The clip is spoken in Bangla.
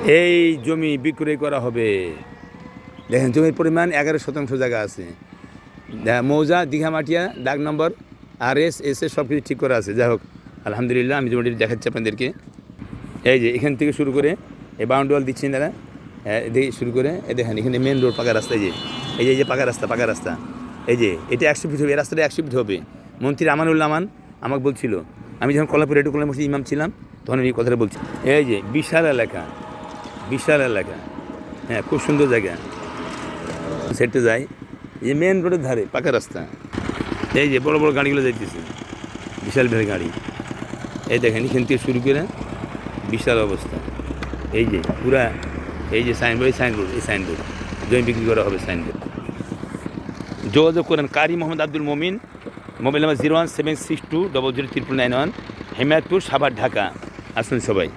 এই জমি বিক্রয় করা হবে। দেখেন জমির পরিমাণ 11% জায়গা আছে। মৌজা দীঘামাটিয়া দাগ নম্বর RS সব কিছু ঠিক করা আছে। যাই হোক আলহামদুলিল্লাহ, আমি জমিটি দেখাচ্ছি আপনাদেরকে। এই যে এখান থেকে শুরু করে এই বাউন্ডারি ওয়াল দিচ্ছেন দাদা, এদিকে শুরু করে দেখেন এখানে মেন রোড পাকা রাস্তা। এই যে পাকা রাস্তা এই যে এটা 100 ফিট হবে, এই রাস্তাটা 100 ফিট হবে। মন্ত্রী আমানুল্লাহ আমান আমাকে বলছিল, আমি যখন কলাপুর রেডুকুল্লা মসজিদ ইমাম ছিলাম তখন এই কথাটা বলছি। এই যে বিশাল এলাকা, হ্যাঁ খুব সুন্দর জায়গা। সেটে যায় এই মেন রোডের ধারে পাকা রাস্তা। এই যে বড় বড় গাড়িগুলো যাইতেছে, বিশাল গাড়ি। এই দেখেন এখান থেকে শুরু করে বিশাল অবস্থা। এই যে পুরা এই যে সাইনবোর্ড জমি বিক্রি করা হবে সাইনবোর্ড। যোগাযোগ করেন কারি মোহাম্মদ আব্দুল মমিন, মোবাইল নাম্বার 01762003991, হেমায়তপুর, সাভার, ঢাকা। আসুন সবাই।